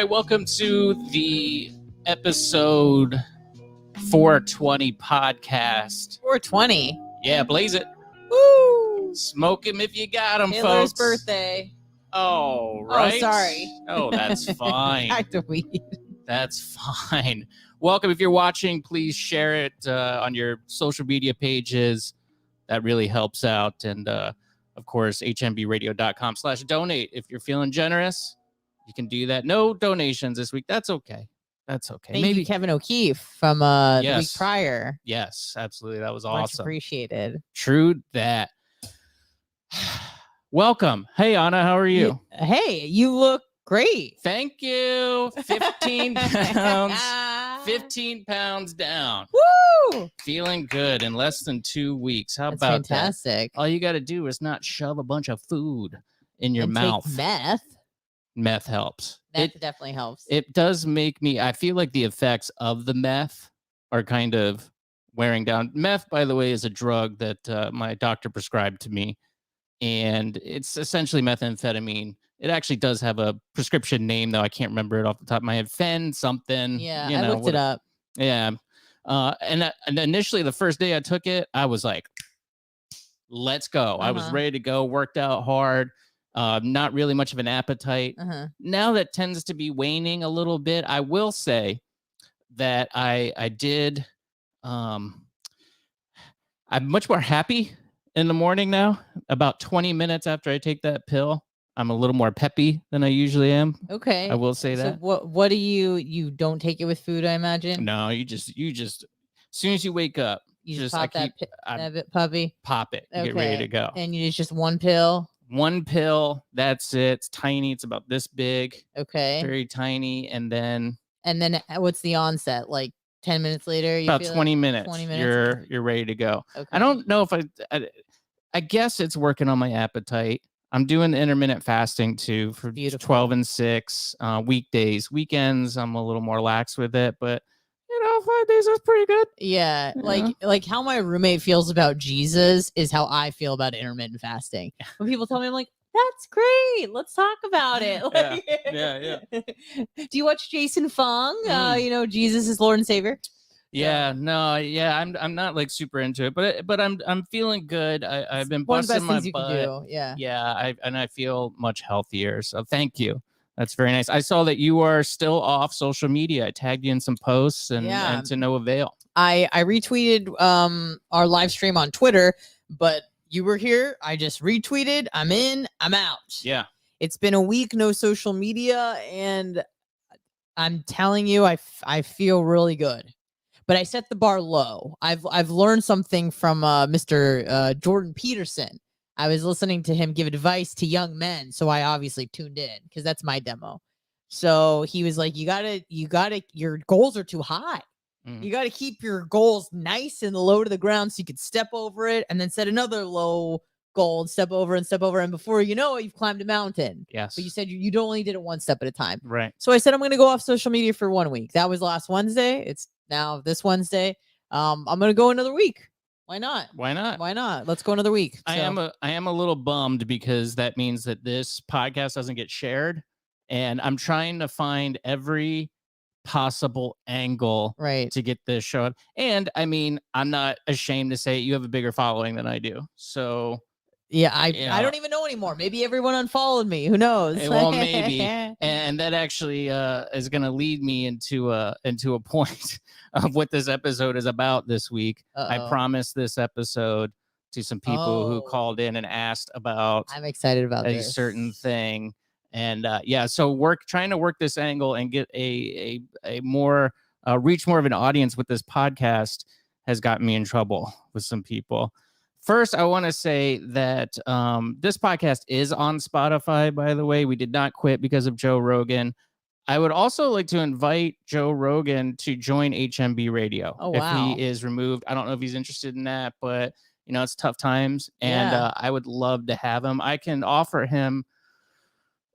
right, welcome to the episode 420 podcast. 420. Yeah, blaze it. Woo! Smoke him if you got him, Taylor's folks. birthday. Oh, right. Oh, sorry. Oh, that's fine. Back to weed. That's fine. Welcome. If you're watching, please share it on your social media pages. That really helps out. And, of course, hmbradio.com/donate. If you're feeling generous, you can do that. No donations this week. That's okay. That's okay. Thank you, Kevin O'Keefe from the week prior. Yes, absolutely. That was Much awesome. appreciated. True that. Welcome. Hey, Anna, how are you? Hey, you look great. Thank you. 15 pounds. 15 pounds down. Woo! Feeling good in less than 2 weeks. How That's about fantastic. that? All you got to do is not shove a bunch of food in your and mouth. Take meth. Meth helps. Meth definitely helps. It does make me, I feel like the effects of the meth are kind of wearing down. Meth, by the way, is a drug that my doctor prescribed to me. And it's essentially methamphetamine. It actually does have a prescription name, though. I can't remember it off the top of my head. Fen something. Yeah, I looked it up. Yeah. And initially, the first day I took it, I was like, let's go. I was ready to go, worked out hard. Not really much of an appetite. Now that tends to be waning a little bit. I will say that I did. I'm much more happy in the morning now. About 20 minutes after I take that pill, I'm a little more peppy than I usually am. Okay. I will say that. So what do you don't take it with food, I imagine? No, you just as soon as you wake up, you just pop that puppy. Pop it. Okay. Get ready to go. And it's just one pill. One pill, that's it. It's tiny. It's about this big. Okay. Very tiny. And then what's the onset? Like 10 minutes later? About 20 minutes. 20 minutes. You're ready to go. Okay. I don't know if I guess it's working on my appetite. I'm doing the intermittent fasting too for 12 and 6 weekdays. Weekends, I'm a little more lax with it, but 5 days is pretty good. Yeah, like how my roommate feels about Jesus is how I feel about intermittent fasting. When people tell me, I'm like, that's great. Let's talk about it. Yeah. Do you watch Jason Fung? Jesus is Lord and Savior. Yeah, no, yeah, I'm not like super into it, but I'm feeling good. I've been busting my butt. Yeah, I feel much healthier. So thank you. That's very nice. I saw that you are still off social media. I tagged you in some posts and to no avail. I retweeted our live stream on Twitter, but you were here. I just retweeted. I'm in. I'm out. Yeah. It's been a week, no social media, and I'm telling you, I feel really good. But I set the bar low. I've learned something from Mr. Jordan Peterson. I was listening to him give advice to young men, so I obviously tuned in because that's my demo. So he was like, you gotta, your goals are too high. You got to keep your goals nice and low to the ground so you could step over it and then set another low goal and step over. And before you know it, you've climbed a mountain. Yes. But you said you only did it one step at a time. Right. So I said, I'm going to go off social media for 1 week. That was last Wednesday. It's now this Wednesday. I'm going to go another week. Why not? Let's go another week. I am a little bummed because that means that this podcast doesn't get shared, and I'm trying to find every possible angle to get this show. And I mean, I'm not ashamed to say it, you have a bigger following than I do. So yeah, I don't even know anymore. Maybe everyone unfollowed me. Who knows? Well, maybe. And that actually is going to lead me into a point of what this episode is about this week. I promised this episode to some people who called in and asked about. I'm excited about a certain thing. And so trying to work this angle and get a more reach more of an audience with this podcast has gotten me in trouble with some people. First, I want to say that this podcast is on Spotify, by the way. We did not quit because of Joe Rogan. I would also like to invite Joe Rogan to join HMB Radio if he is removed. I don't know if he's interested in that, but, it's tough times. And I would love to have him. I can offer him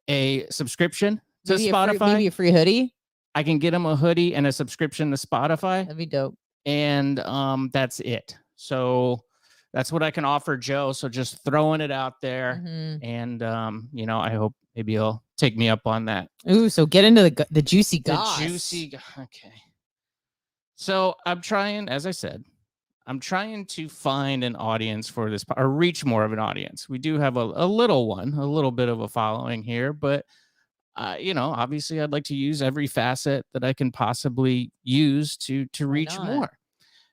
a subscription to Spotify. Maybe a free hoodie. I can get him a hoodie and a subscription to Spotify. That'd be dope. And that's it. So that's what I can offer Joe. So just throwing it out there. And, I hope maybe he'll take me up on that. Ooh, so get into the juicy goss. Okay. So I'm trying, as I said, I'm trying to find an audience for this, or reach more of an audience. We do have a little bit of a following here, but obviously I'd like to use every facet that I can possibly use to reach more.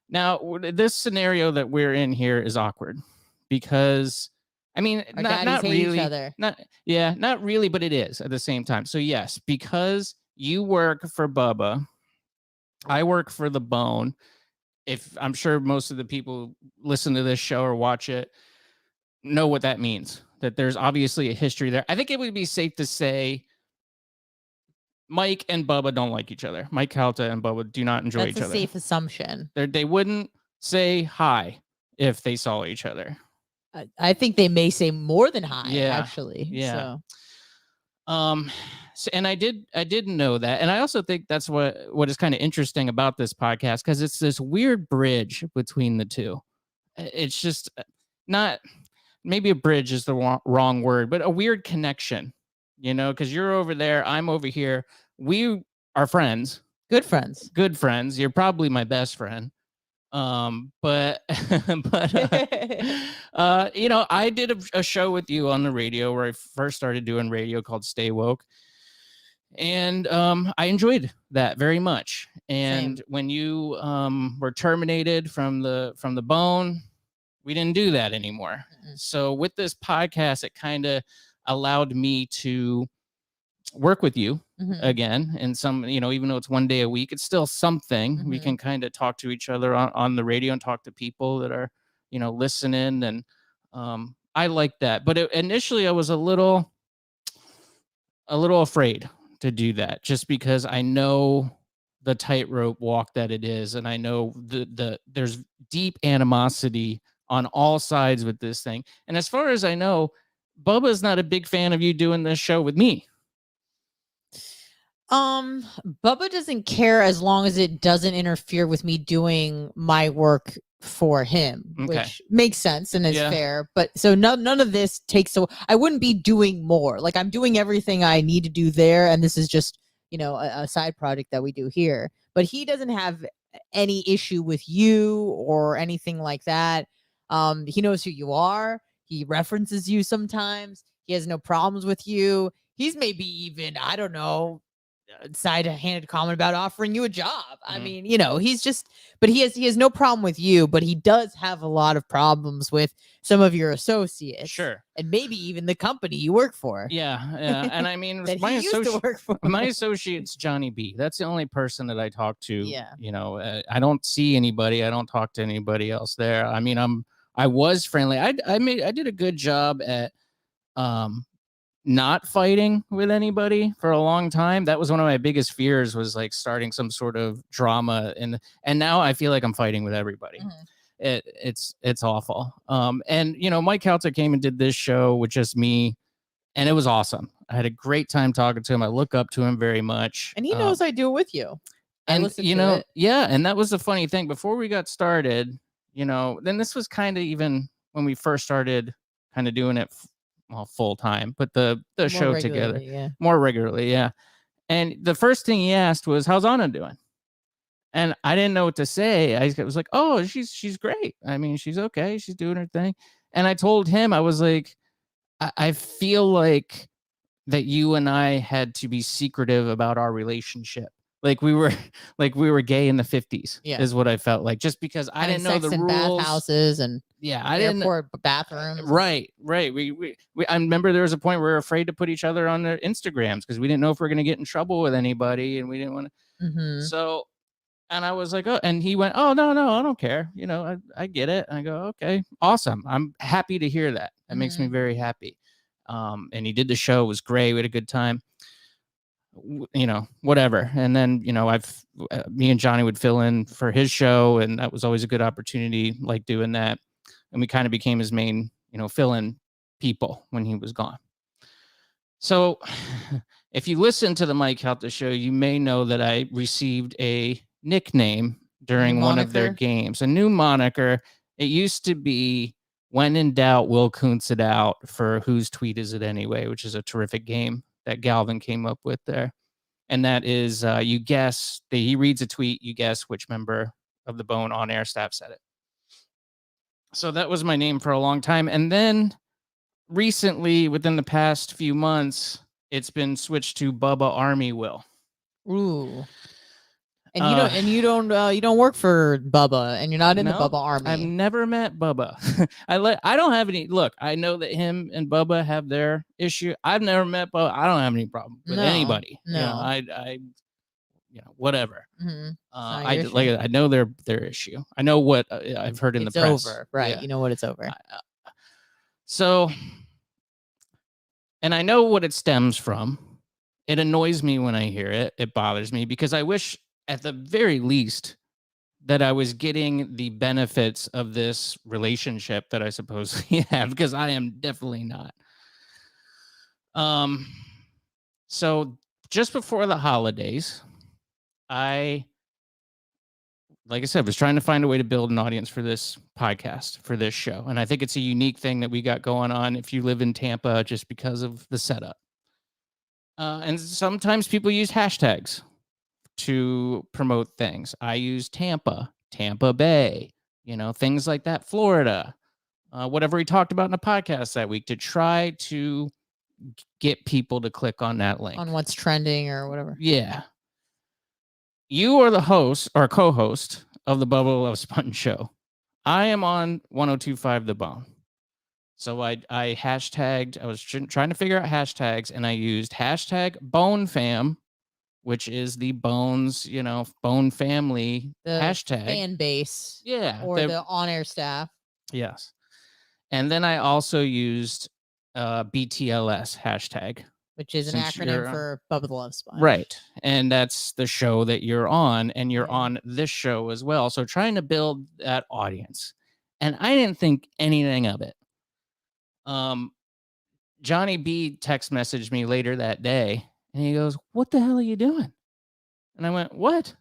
Now, this scenario that we're in here is awkward because, I mean, Our not hate really, each other. not really, but it is at the same time. So yes, because you work for Bubba, I work for the Bone. If I'm sure most of the people listen to this show or watch it know what that means, that there's obviously a history there. I think it would be safe to say Mike and Bubba don't like each other. Mike Calta and Bubba do not enjoy each other. That's a safe assumption. They wouldn't say hi if they saw each other. I think they may say more than hi, actually. Yeah. So. And I didn't know that. And I also think that's what is kind of interesting about this podcast, because it's this weird bridge between the two. It's just not, maybe a bridge is the wrong word, but a weird connection, because you're over there, I'm over here. We are friends. Good friends. You're probably my best friend. But I did a show with you on the radio where I first started doing radio called Stay Woke. And I enjoyed that very much. And when you were terminated from the Bone, we didn't do that anymore. So with this podcast, it kind of allowed me to work with you again. And some, even though it's one day a week, it's still something. We can kind of talk to each other on the radio and talk to people that are, listening. And I like that. But initially I was a little afraid to do that, just because I know the tightrope walk that it is, and I know there's deep animosity on all sides with this thing. And as far as I know, Bubba's not a big fan of you doing this show with me. Bubba doesn't care as long as it doesn't interfere with me doing my work for him, which makes sense and is fair. But so none of this takes, so I wouldn't be doing more. Like, I'm doing everything I need to do there, and this is just a side project that we do here. But he doesn't have any issue with you or anything like that. He knows who you are. He references you sometimes. He has no problems with you. He's maybe even, I don't know, side-handed comment about offering you a job. I mean, he's just, but he has no problem with you, but he does have a lot of problems with some of your associates. Sure. And maybe even the company you work for. Yeah. And I mean, my associate's Johnny B. That's the only person that I talk to. Yeah. I don't see anybody. I don't talk to anybody else there. I mean, I was friendly. I did a good job at not fighting with anybody for a long time. That was one of my biggest fears, was like starting some sort of drama, and now I feel like I'm fighting with everybody. It's awful. And Mike Calta came and did this show with just me, and it was awesome. I had a great time talking to him. I look up to him very much, and he knows I do it with you. And and that was the funny thing. Before we got started, then this was kind of even when we first started kind of doing it full time, but the show together more regularly. Yeah. And the first thing he asked was, "How's Anna doing?" And I didn't know what to say. I was like, "Oh, she's great. I mean, she's okay. She's doing her thing." And I told him, I was like, I feel like that you and I had to be secretive about our relationship. Like we were gay in the 50s, is what I felt like, just because I didn't know the rules. Bathhouses and I didn't airport bathrooms. Right. We I remember there was a point where we were afraid to put each other on their Instagrams because we didn't know if we were going to get in trouble with anybody, and we didn't want to. So, and I was like, oh, and he went, "Oh, no, I don't care. I get it." And I go, "Okay, awesome. I'm happy to hear that. That makes me very happy." And he did the show. It was great. We had a good time. Whatever. And then, me and Johnny would fill in for his show, and that was always a good opportunity, like doing that. And we kind of became his main, fill-in people when he was gone. So if you listen to the Mike Calta Show, you may know that I received a nickname during one of their games, a new moniker. It used to be "When in Doubt, Will Kuntz It Out" for Whose Tweet Is It Anyway, which is a terrific game that Galvin came up with there. And that is, you guess, he reads a tweet, you guess which member of the Bone on air staff said it. So that was my name for a long time. And then recently, within the past few months, it's been switched to Bubba Army Will. Ooh. And you don't work for Bubba, and you're not in the Bubba Army. I've never met Bubba. I don't have any. Look, I know that him and Bubba have their issue. I've never met Bubba. I don't have any problem with anybody. No, I whatever. Mm-hmm. I know their issue. I know what I've heard in the press. It's over, right? Yeah. You know what it's over. So, and I know what it stems from. It annoys me when I hear it. It bothers me because I wish, at the very least, that I was getting the benefits of this relationship that I suppose we have, because I am definitely not. So just before the holidays, like I said, was trying to find a way to build an audience for this podcast, for this show. And I think it's a unique thing that we got going on if you live in Tampa, just because of the setup. And sometimes people use hashtags to promote things. I use Tampa Bay, things like that, Florida, whatever we talked about in the podcast that week, to try to get people to click on that link. On what's trending or whatever. Yeah. You are the host or co-host of the Bubba Love Sponge Show. I am on 102.5 The Bone. So I hashtagged, I was trying to figure out hashtags, and I used hashtag BoneFam, which is the Bones, Bone family the hashtag. Fan base. Yeah. Or the on-air staff. Yes. And then I also used BTLS hashtag. Which is an acronym for Bubba the Love Sponge. Right. And that's the show that you're on, and you're on this show as well. So trying to build that audience. And I didn't think anything of it. Johnny B text messaged me later that day, and he goes, "What the hell are you doing?" And I went, "What?"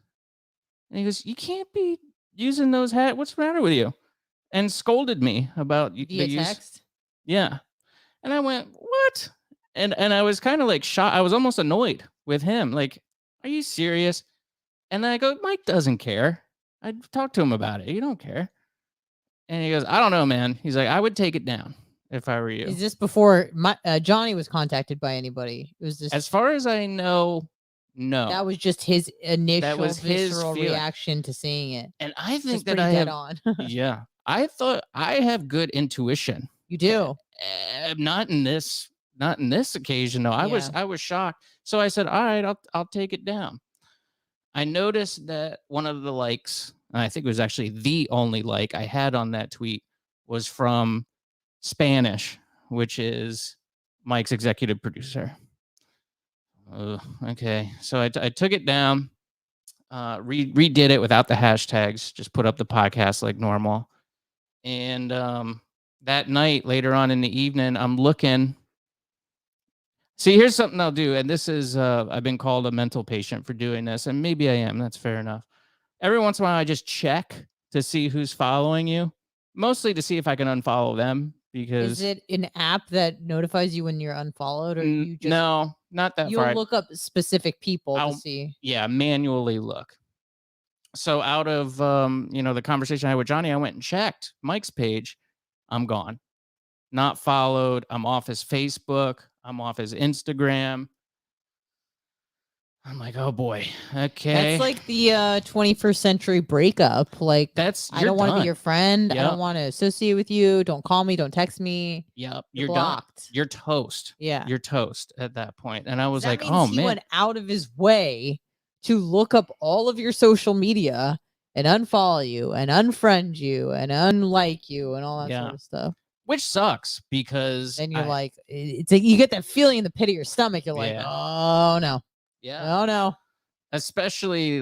And he goes, "You can't be using those hats. What's the matter with you?" And scolded me about the use. Text? Yeah. And I went, "What?" And I was kind of like shocked. I was almost annoyed with him. Like, are you serious? And then I go, "Mike doesn't care. I talked to him about it. You don't care." And he goes, "I don't know, man." He's like, "I would take it down if I were you." Is this before Johnny was contacted by anybody? It was just, as far as I know, no. That was just his initial his visceral reaction to seeing it. And I think that I have, on. Yeah, I thought I have good intuition. You do. Not in this occasion, though. I was shocked. So I said, "All right, I'll take it down." I noticed that one of the likes, and I think it was actually the only like I had on that tweet, was from Spanish, which is Mike's executive producer. Okay. So I took it down, redid it without the hashtags, just put up the podcast like normal. And that night, later on in the evening, I'm looking. See, here's something I'll do. And this is, I've been called a mental patient for doing this, and maybe I am. That's fair enough. Every once in a while, I just check to see who's following you, mostly to see if I can unfollow them. Because is it an app that notifies you when you're unfollowed, or you just no, not that far. You'll look up specific people to see. Yeah, manually look. So out of the conversation I had with Johnny, I went and checked Mike's page. I'm gone. Not followed. I'm off his Facebook. I'm off his Instagram. I'm like, oh boy. Okay. That's like the 21st century breakup. Like, I don't want to be your friend. Yep. I don't want to associate with you. Don't call me. Don't text me. Yep. You're blocked. Done. You're toast. Yeah. You're toast at that point. And I was like, oh, man. He went out of his way to look up all of your social media and unfollow you and unfriend you and unlike you and all that sort of stuff. Which sucks, because then you're it's like you get that feeling in the pit of your stomach. You're like, oh no. Yeah. Oh no. Especially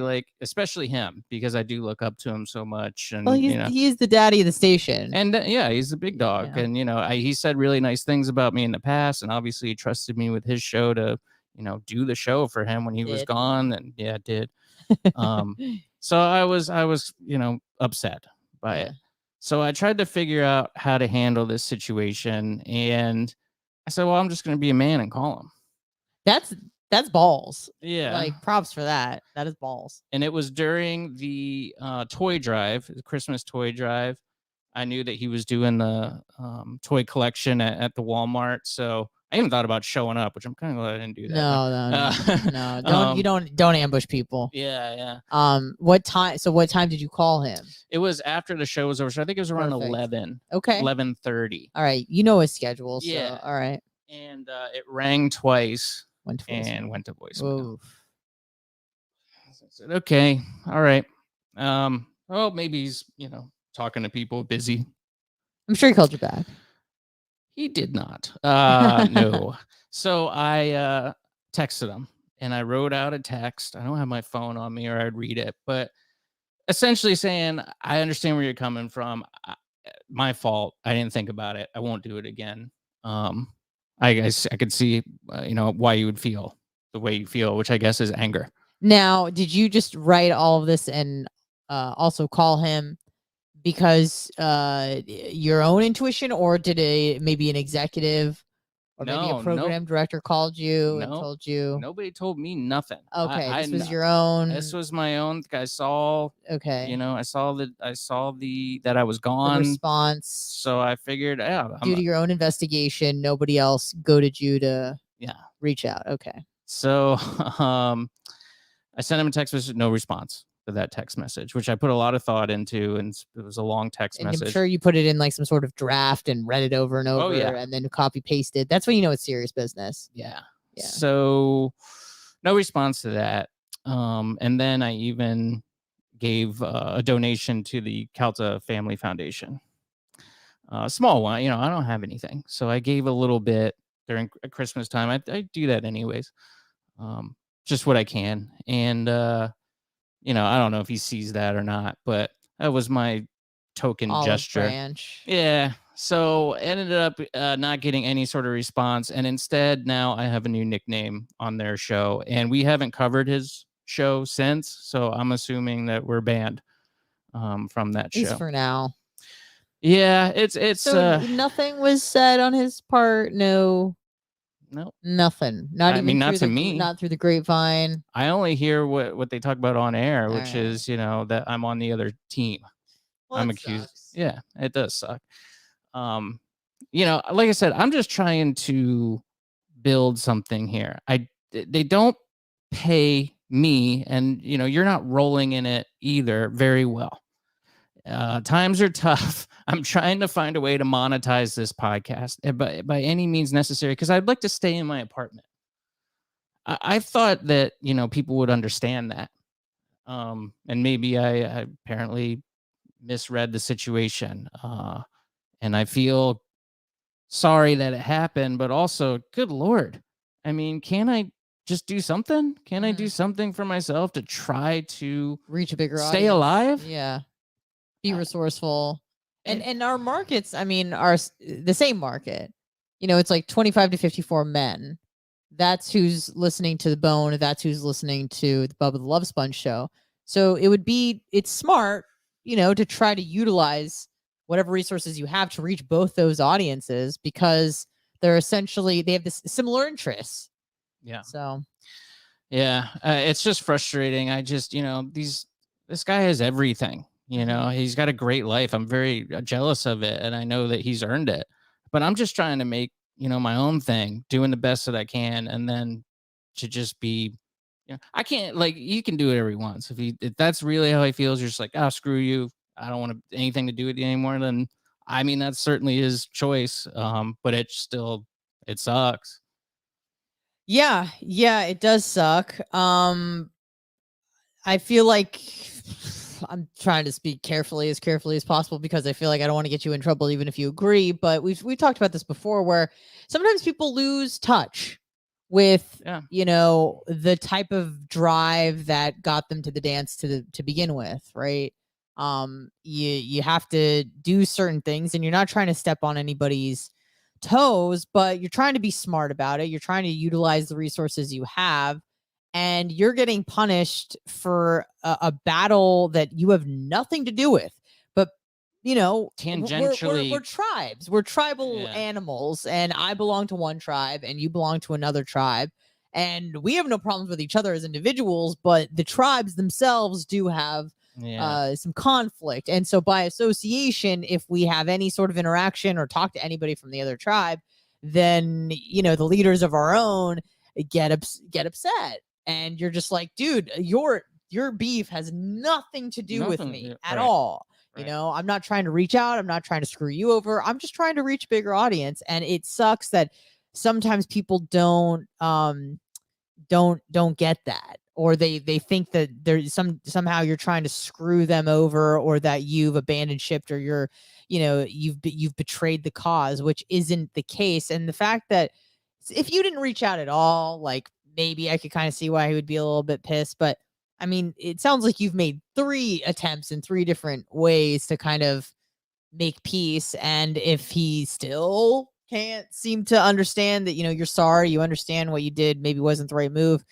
him, because I do look up to him so much. And he's the daddy of the station. And he's the big dog. Yeah. And he said really nice things about me in the past, and obviously he trusted me with his show to do the show for him when he was gone. And did. So I was upset by it. So I tried to figure out how to handle this situation, and I said, well, I'm just going to be a man and call him. That's balls. Yeah. Like, props for that. That is balls. And it was during the toy drive, the Christmas toy drive. I knew that he was doing the toy collection at the Walmart, so I even thought about showing up, which I'm kind of glad I didn't do that. No. Don't ambush people. Yeah. What time? So what time did you call him? It was after the show was over, so I think it was around Perfect. 11. Okay. 11:30. All right. You know his schedule. So, Yeah. all right. And it rang twice Went to voicemail. and went to voicemail. Oof. So I said, okay, all right. Well, maybe he's, talking to people, busy. I'm sure he called you back. He did not. No. So I texted him and I wrote out a text. I don't have my phone on me or I'd read it, but essentially saying, I understand where you're coming from. My fault. I didn't think about it. I won't do it again. I guess I could see, why you would feel the way you feel, which I guess is anger. Now, did you just write all of this and also call him because your own intuition, or did maybe an executive or maybe a program director called you and told you? Nobody told me nothing. Okay, this was your own. This was my own. I saw. Okay. I saw that I was gone. The response. So I figured, due to your own investigation, nobody else goaded you to reach out. Okay. So I sent him a text message, no response to that text message, which I put a lot of thought into, and it was a long text message. I'm sure you put it in like some sort of draft and read it over and over, and then copy pasted. That's when you know it's serious business. Yeah. So no response to that. And then I even gave a donation to the Calta Family Foundation. A small one, I don't have anything. So I gave a little bit during Christmas time. I do that anyways. Just what I can. And, I don't know if he sees that or not, but that was my token gesture. Branch. Yeah. So ended up not getting any sort of response. And instead, now I have a new nickname on their show. And we haven't covered his show since. So I'm assuming that we're banned from that show. At least for now. Yeah. It's so nothing was said on his part. No. Nothing. Not to me. Not through the grapevine. I only hear what they talk about on air, which is, that I'm on the other team. Well, I'm accused. Sucks. Yeah, it does suck. Like I said, I'm just trying to build something here. They don't pay me, and you're not rolling in it either very well. Times are tough. I'm trying to find a way to monetize this podcast by any means necessary, because I'd like to stay in my apartment. I thought that, people would understand that. And maybe I apparently misread the situation. And I feel sorry that it happened, but also, good Lord. I mean, can I just do something? Can I do something for myself to try to reach a bigger stay alive? Yeah. Be resourceful. And our markets, I mean, are the same market. It's like 25 to 54 men. That's who's listening to The Bone. That's who's listening to the Bubba the Love Sponge show. So it's smart, to try to utilize whatever resources you have to reach both those audiences, because they have this similar interests. Yeah. So. Yeah. It's just frustrating. I just, this guy has everything. He's got a great life. I'm very jealous of it, and I know that he's earned it. But I'm just trying to make, my own thing, doing the best that I can, and then to just be, I can't, like, you can do whatever he wants. If that's really how he feels, you're just like, screw you. I don't want anything to do with you anymore. Then, I mean, that's certainly his choice. But it sucks. Yeah, it does suck. I feel like I'm trying to speak carefully as possible, because I feel like I don't want to get you in trouble even if you agree. But we've talked about this before, where sometimes people lose touch with the type of drive that got them to the dance to begin with, right? You have to do certain things, and you're not trying to step on anybody's toes, but you're trying to be smart about it. You're trying to utilize the resources you have. And you're getting punished for a battle that you have nothing to do with. But, tangentially, we're tribes. We're tribal animals. And I belong to one tribe and you belong to another tribe. And we have no problems with each other as individuals, but the tribes themselves do have some conflict. And so by association, if we have any sort of interaction or talk to anybody from the other tribe, then, you know, the leaders of our own get upset. And you're just like, dude, your beef has nothing to do with me at all. You know, I'm not trying to reach out. I'm not trying to screw you over. I'm just trying to reach a bigger audience. And it sucks that sometimes people don't get that, or they think that there's somehow you're trying to screw them over, or that you've abandoned ship, or you've betrayed the cause, which isn't the case. And the fact that if you didn't reach out at all, like, maybe I could kind of see why he would be a little bit pissed. But I mean, it sounds like you've made 3 attempts in 3 different ways to kind of make peace. And if he still can't seem to understand that, you know, you're sorry, you understand what you did maybe wasn't the right move,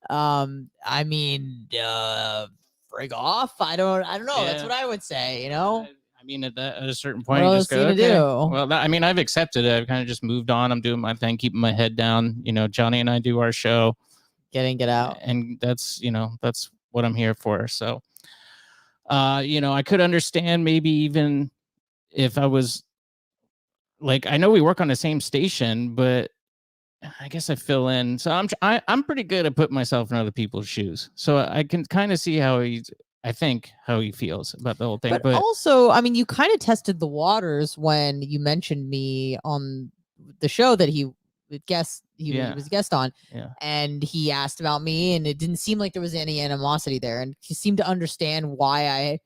I mean, frig off. I don't know. Yeah. That's what I would say, you know. I mean, at a certain point, you just go, okay. Well, I mean, I've accepted it. I've kind of just moved on. I'm doing my thing, keeping my head down. You know, Johnny and I do our show. Get in, get out. And that's, you know, that's what I'm here for. So, you know, I could understand maybe even if I was like, I know we work on the same station, but I guess I fill in. So I'm pretty good at putting myself in other people's shoes. So I can kind of see how he feels about the whole thing. But also, I mean, you kind of tested the waters when you mentioned me on the show that he was a guest on, and he asked about me, and it didn't seem like there was any animosity there, and he seemed to understand why I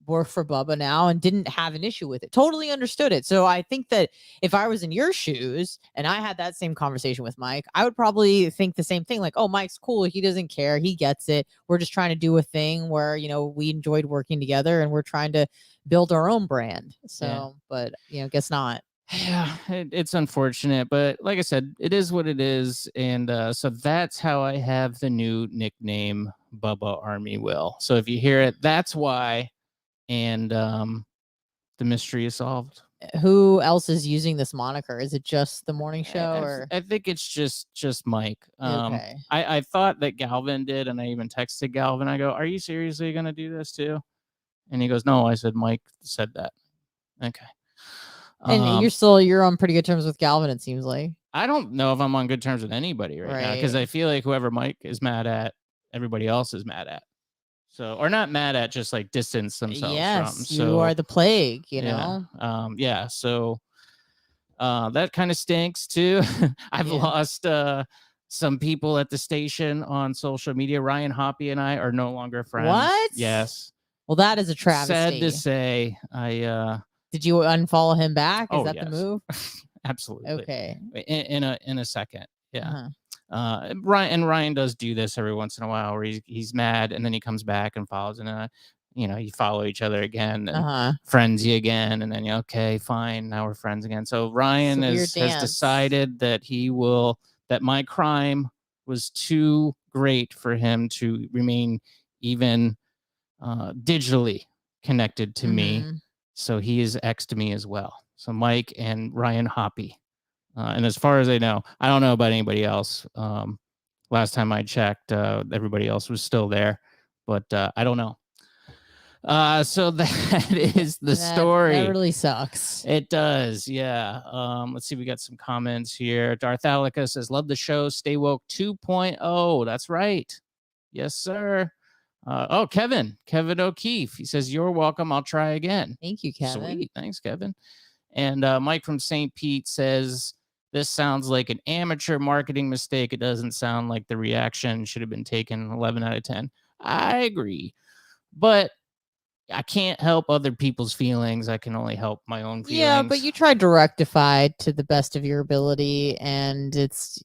work for Bubba now and didn't have an issue with it. Totally understood it. So I think that if I was in your shoes and I had that same conversation with Mike, I would probably think the same thing. Like, oh, Mike's cool. He doesn't care. He gets it. We're just trying to do a thing where, you know, we enjoyed working together and we're trying to build our own brand. So, but, you know, guess not. Yeah, it's unfortunate, but like I said, it is what it is. And so that's how I have the new nickname, Bubba Army Will. So if you hear it, that's why. And the mystery is solved. Who else is using this moniker? Is it just the morning show? Or I think it's just Mike. Okay. I thought that Galvin did, and I even texted Galvin. I go, "Are you seriously gonna do this too?" And he goes, "No." I said, "Mike said that." Okay. And you're on pretty good terms with Galvin, it seems like. I don't know if I'm on good terms with anybody right now, because I feel like whoever Mike is mad at, everybody else is mad at. So, or not mad at, just like distance themselves from. So, you are the plague, you know? So that kind of stinks too. I've lost some people at the station on social media. Ryan Hoppy and I are no longer friends. What? Yes. Well, that is a travesty. Sad to say. Did you unfollow him back? Is that the move? Absolutely. Okay. In a second. Yeah. Ryan does do this every once in a while, where he's mad and then he comes back and follows, and you know, you follow each other again, and friends you again, and then you okay, fine, now we're friends again. So Ryan has decided that that my crime was too great for him to remain even digitally connected to me. So he is X'd me as well. So Mike and Ryan Hoppy. And as far as I know, I don't know about anybody else. Last time I checked, everybody else was still there, but I don't know. So that is the story. That really sucks. It does, yeah. Let's see, we got some comments here. Darth Alica says, "Love the show. Stay woke 2.0. That's right. Yes, sir. Kevin O'Keefe. He says, "You're welcome. I'll try again." Thank you, Kevin. Sweet. Thanks, Kevin. And Mike from St. Pete says, "This sounds like an amateur marketing mistake. It doesn't sound like the reaction should have been taken 11 out of 10. I agree. But I can't help other people's feelings. I can only help my own feelings. Yeah, but you tried to rectify to the best of your ability. And it's,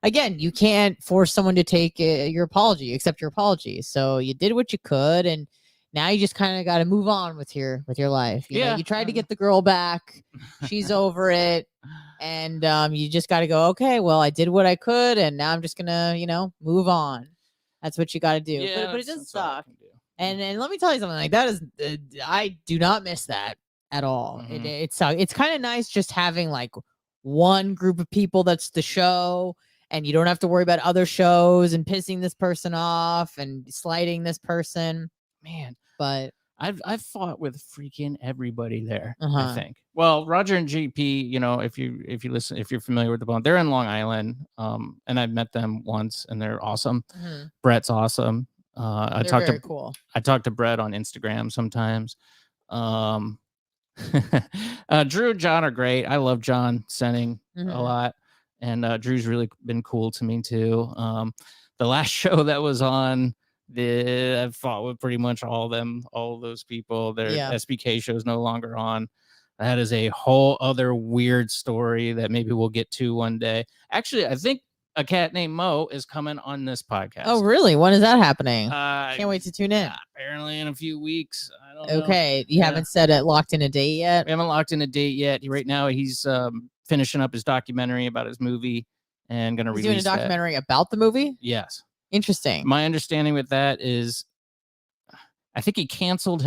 again, you can't force someone to take your apology, accept your apology. So you did what you could. And now you just kind of got to move on with your life. You know, you tried to get the girl back. She's over it. And you just got to go, okay, well, I did what I could. And now I'm just going to, move on. That's what you got to do. Yeah, but it does suck. And let me tell you something, like that is, I do not miss that at all. It's kind of nice just having like one group of people that's the show, and you don't have to worry about other shows and pissing this person off and slighting this person. Man, But I've fought with freaking everybody there. I Uh-huh. think. Well, Roger and GP, you know, if you listen, if you're familiar with the bone, they're in Long Island. And I've met them once, and they're awesome. Mhm. Brett's awesome. They're very cool. I talk to Brett on Instagram sometimes. Drew and John are great. I love John Senning a Mhm. lot, and Drew's really been cool to me too. The last show that was on, I've fought with pretty much all of those people. Their Yeah. SBK show is no longer on. That is a whole other weird story that maybe we'll get to one day. Actually, I think a cat named Mo is coming on this podcast. Oh, really? When is that happening? Can't Can't wait to tune in. Apparently in a few weeks. I don't know. Okay. You haven't set it locked in a date yet? We haven't locked in a date yet. Right now, he's finishing up his documentary about his movie and going to He's release doing a documentary about the movie? Yes. Interesting. My understanding with that is I think he canceled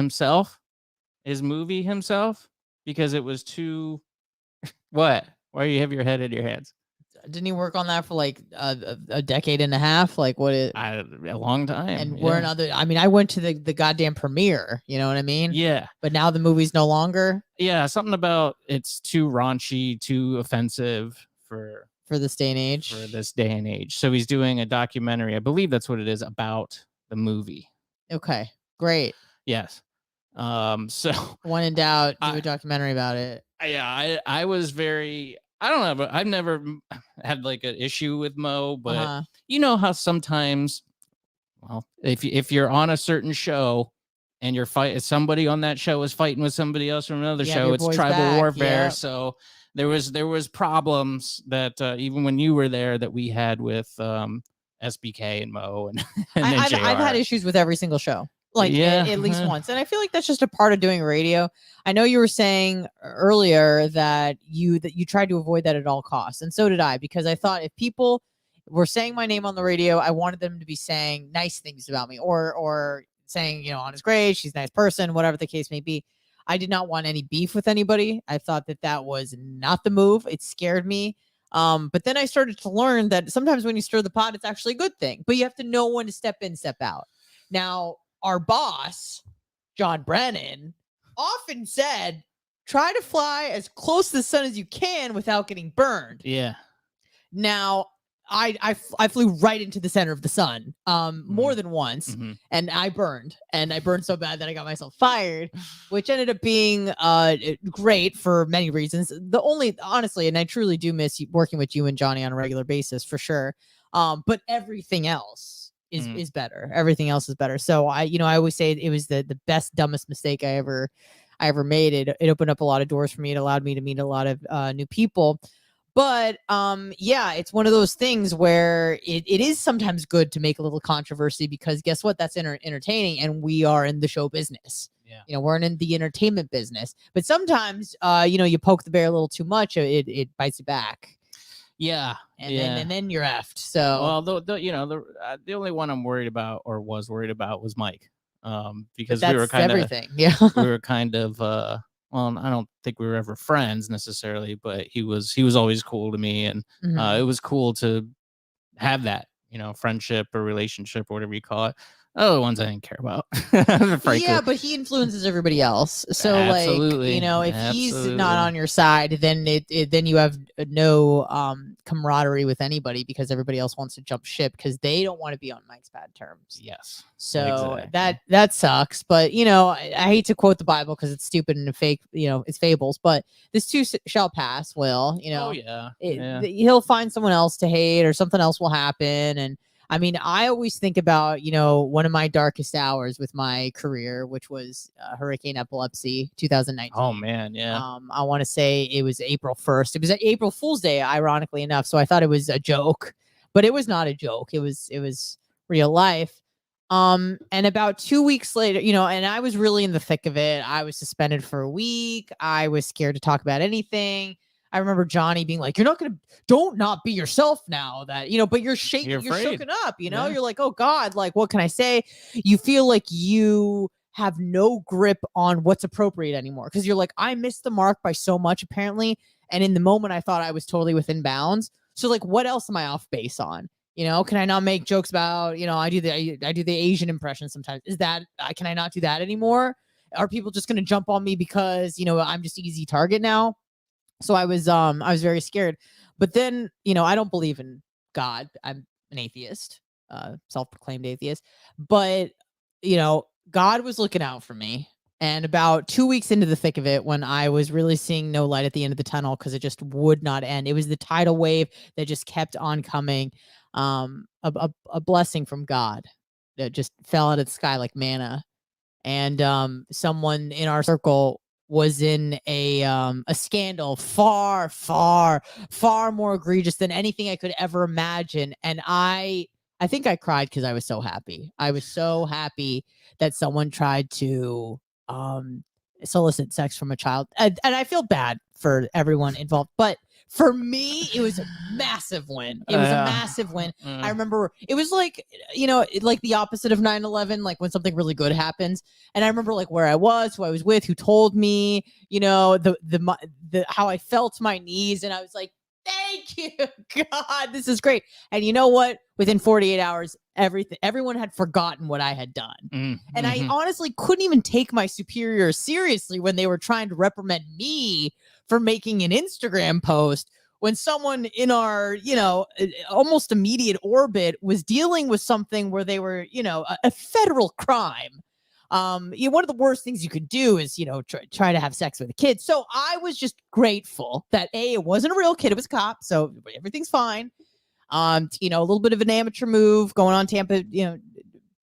his movie himself, because it was too... What? Why do you have your head in your hands? Didn't he work on that for like a decade and a half? Like what? A long time. And we're another. I mean, I went to the goddamn premiere. You know what I mean? Yeah. But now the movie's no longer. Yeah, something about it's too raunchy, too offensive for this day and age. For this day and age. So he's doing a documentary. I believe that's what it is, about the movie. Okay, great. Yes. So when in doubt, do a documentary about it. Yeah, I was very... I don't know, but I've never had like an issue with Mo, but you know how sometimes, well, if you're on a certain show and you're somebody on that show is fighting with somebody else from another show, it's tribal warfare. Yep. So there was problems that even when you were there that we had with SBK and Mo and I've had issues with every single show. Like at least once. And I feel like that's just a part of doing radio. I know you were saying earlier that you tried to avoid that at all costs. And so did I, because I thought if people were saying my name on the radio, I wanted them to be saying nice things about me or saying, you know, Anna's great, she's a nice person, whatever the case may be. I did not want any beef with anybody. I thought that was not the move. It scared me. But then I started to learn that sometimes when you stir the pot, it's actually a good thing, but you have to know when to step in, step out. Now, our boss, John Brennan, often said, try to fly as close to the sun as you can without getting burned. Yeah. Now, I flew right into the center of the sun more than once, and I burned so bad that I got myself fired, which ended up being great for many reasons. Honestly, and I truly do miss working with you and Johnny on a regular basis for sure. But everything else is better. Everything else is better. So I always say it was the best, dumbest mistake I ever made. It opened up a lot of doors for me. It allowed me to meet a lot of new people. But yeah, it's one of those things where it is sometimes good to make a little controversy, because guess what? That's entertaining, and we are in the show business. Yeah. You know, we're in the entertainment business. But sometimes, you poke the bear a little too much, it bites you back. Yeah, and then you're effed. So, well, the only one I'm worried about or was worried about was Mike, because we were kind everything. Yeah, we were kind of well, I don't think we were ever friends necessarily, but he was always cool to me, and it was cool to have that, friendship or relationship or whatever you call it. Other ones I didn't care about. Yeah, but he influences everybody else. So absolutely. If he's not on your side, then then you have no camaraderie with anybody, because everybody else wants to jump ship because they don't want to be on Mike's bad terms. Yes. So exactly. that sucks. But I hate to quote the Bible because it's stupid and fake, it's fables, but this too shall pass. Will, oh yeah. He'll find someone else to hate, or something else will happen. And I mean, I always think about, one of my darkest hours with my career, which was Hurricane Epilepsy 2019. Oh, man, yeah. I want to say it was April 1st. It was April Fool's Day, ironically enough. So I thought it was a joke, but it was not a joke. It was real life. And about 2 weeks later, and I was really in the thick of it. I was suspended for a week. I was scared to talk about anything. I remember Johnny being like, don't not be yourself now that, but you're shaking, you're shooken up, Yeah. You're like, oh God, like, what can I say? You feel like you have no grip on what's appropriate anymore. Cause you're like, I missed the mark by so much apparently. And in the moment I thought I was totally within bounds. So like, what else am I off base on? Can I not make jokes about, I do the Asian impression sometimes. Can I not do that anymore? Are people just going to jump on me because, I'm just easy target now? So I was very scared. But then, I don't believe in God. I'm an atheist, self-proclaimed atheist. But, God was looking out for me. And about 2 weeks into the thick of it, when I was really seeing no light at the end of the tunnel because it just would not end, it was the tidal wave that just kept on coming. A blessing from God that just fell out of the sky like manna. And someone in our circle was in a scandal far, far, far more egregious than anything I could ever imagine. And I think I cried because I was so happy. I was so happy that someone tried to solicit sex from a child. And I feel bad for everyone involved, but for me, it was a massive win. It was a massive win. I remember it was like, like the opposite of 9/11, like when something really good happens. And I remember like where I was, who I was with, who told me, the how I felt my knees. And I was like, thank you, God, this is great. And you know what? Within 48 hours, everyone had forgotten what I had done. And I honestly couldn't even take my superiors seriously when they were trying to reprimand me for making an Instagram post when someone in our, almost immediate orbit was dealing with something where they were, a federal crime. One of the worst things you could do is, try to have sex with a kid. So I was just grateful that it wasn't a real kid, it was a cop, so everything's fine. A little bit of an amateur move going on Tampa,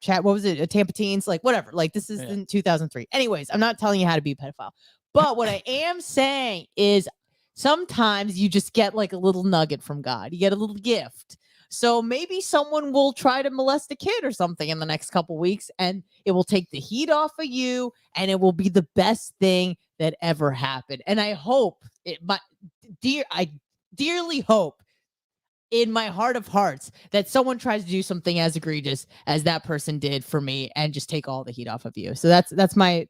chat. What was it? Tampa teens, like whatever. Like this is in 2003. Anyways, I'm not telling you how to be a pedophile, but what I am saying is sometimes you just get like a little nugget from God. You get a little gift. So maybe someone will try to molest a kid or something in the next couple weeks, and it will take the heat off of you, and it will be the best thing that ever happened. And I hope I dearly hope in my heart of hearts that someone tries to do something as egregious as that person did for me and just take all the heat off of you. So that's my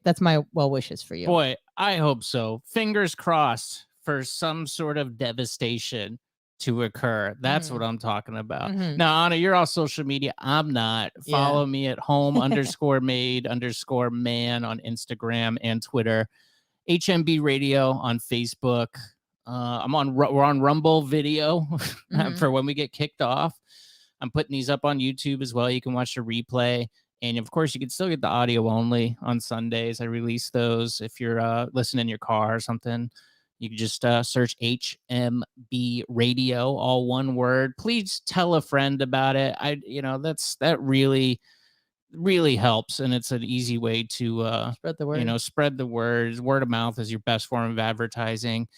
well wishes for you. Boy, I hope so. Fingers crossed for some sort of devastation to occur. That's what I'm talking about. Now, Anna, you're on social media. I'm not. Follow me at home_made_man on Instagram and Twitter. HMB Radio on Facebook. We're on Rumble Video for when we get kicked off. I'm putting these up on YouTube as well. You can watch the replay. And of course, you can still get the audio only on Sundays. I release those. If you're listening in your car or something, you can just search HMB Radio, all one word. Please tell a friend about it. That really helps, and it's an easy way to spread the word. Spread the word. Word of mouth is your best form of advertising.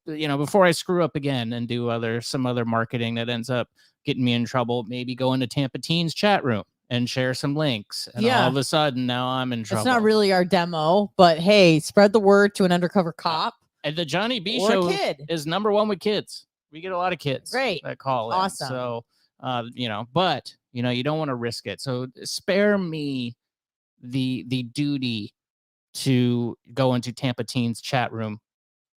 Before I screw up again and do some other marketing that ends up getting me in trouble, maybe go into Tampa Teens chat room and share some links. And all of a sudden now I'm in trouble. It's not really our demo, but hey, spread the word to an undercover cop. And the Johnny B show is #1 with kids. We get a lot of kids that call in. Awesome. So, but you don't want to risk it. So spare me the duty to go into Tampa Teens chat room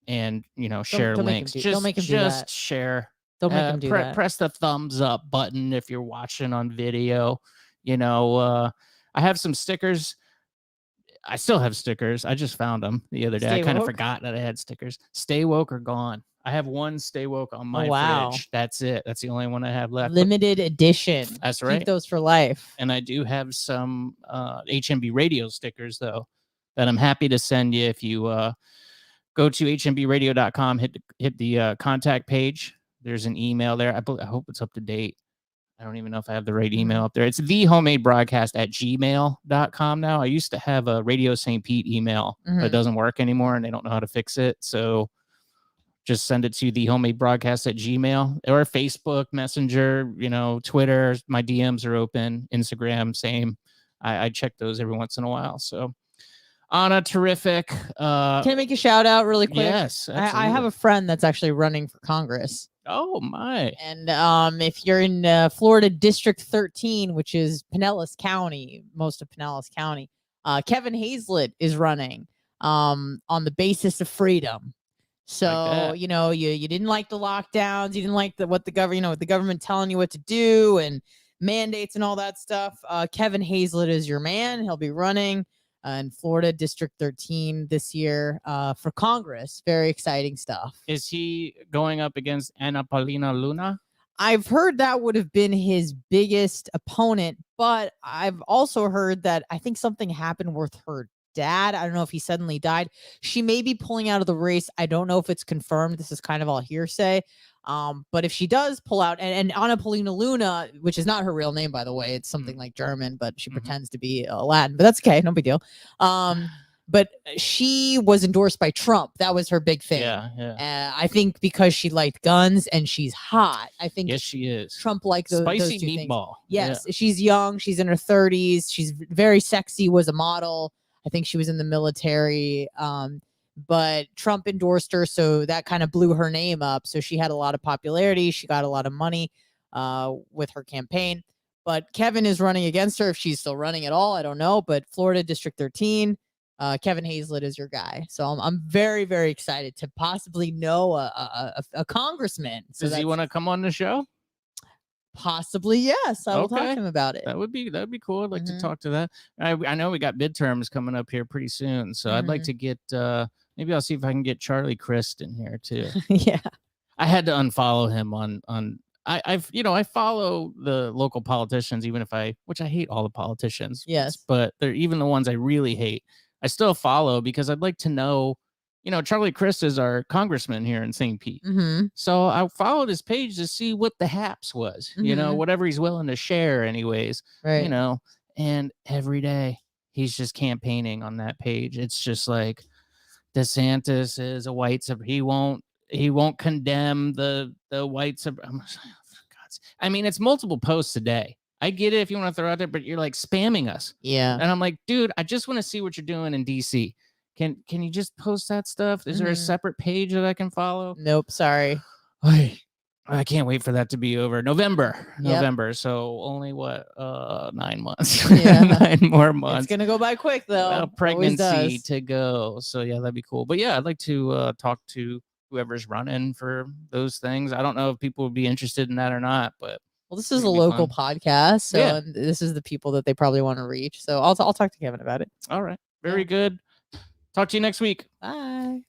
and share links. Don't make him do that. Share. Don't make him do that. Press the thumbs up button if you're watching on video. I have some stickers. I still have stickers. I just found them the other day. I kind of forgot that I had stickers. Stay woke are gone. I have one Stay Woke on my fridge. That's it. That's the only one I have left. Limited edition. That's right. Keep those for life. And I do have some HMB Radio stickers though that I'm happy to send you if you go to hmbradio.com, hit the contact page. There's an email there. I hope it's up to date. I don't even know if I have the right email up there. It's thehomemadebroadcast@gmail.com now. I used to have a Radio St. Pete email, but it doesn't work anymore, and they don't know how to fix it. So just send it to thehomemadebroadcast@gmail or Facebook, Messenger, Twitter. My DMs are open. Instagram, same. I check those every once in a while. So Anna, terrific. Can I make a shout out really quick? Yes, I have a friend that's actually running for Congress. Oh my! And if you're in Florida District 13, which is Pinellas County, most of Pinellas County, Kevin Hazlett is running on the basis of freedom. So, you know, you didn't like the lockdowns, you didn't like what the government, what the government telling you what to do and mandates and all that stuff. Kevin Hazlett is your man. He'll be running in Florida District 13 this year for Congress. Very exciting stuff. Is he going up against Ana Paulina Luna? I've heard that would have been his biggest opponent, but I've also heard that I think something happened with her dad. I don't know if he suddenly died. She may be pulling out of the race. I don't know if it's confirmed. This is kind of all hearsay. But if she does pull out, and Ana Paulina Luna, which is not her real name, by the way, it's something like German, but she pretends to be Latin, but that's okay. No big deal. But she was endorsed by Trump. That was her big thing. Yeah. I think because she liked guns and she's hot. I think yes, she is. Trump liked those spicy two meatball. Things. Yes, she's young. She's in her 30s. She's very sexy. Was a model. I think she was in the military. But Trump endorsed her, so that kind of blew her name up. So she had a lot of popularity. She got a lot of money with her campaign. But Kevin is running against her. If she's still running at all, I don't know. But Florida District 13. Kevin Hazlett is your guy. So I'm very, very excited to possibly know a congressman. So does he want to come on the show? Possibly, yes. I will talk to him about it. That'd be cool. I'd like to talk to that. I know we got midterms coming up here pretty soon. So I'd like to get maybe I'll see if I can get Charlie Crist in here too. Yeah. I had to unfollow him on I follow the local politicians, even if which I hate all the politicians. Yes. But they're even the ones I really hate. I still follow because I'd like to know, Charlie Crist is our congressman here in St. Pete. So I followed his page to see what the haps was, whatever he's willing to share anyways, right. And every day he's just campaigning on that page. It's just like DeSantis is a white he won't condemn the white I mean, it's multiple posts a day. I get it if you want to throw it out there, but you're like spamming us. Yeah. And I'm like, dude, I just want to see what you're doing in DC. Can you just post that stuff? Is there a separate page that I can follow? Nope. Sorry. I can't wait for that to be over. November. So only 9 months. Yeah. 9 more months. It's going to go by quick though. Pregnancy to go. So yeah, that'd be cool. But yeah, I'd like to talk to whoever's running for those things. I don't know if people would be interested in that or not, but well, this is a local podcast, so this is the people that they probably want to reach. So I'll talk to Kevin about it. All right. Very good. Talk to you next week. Bye.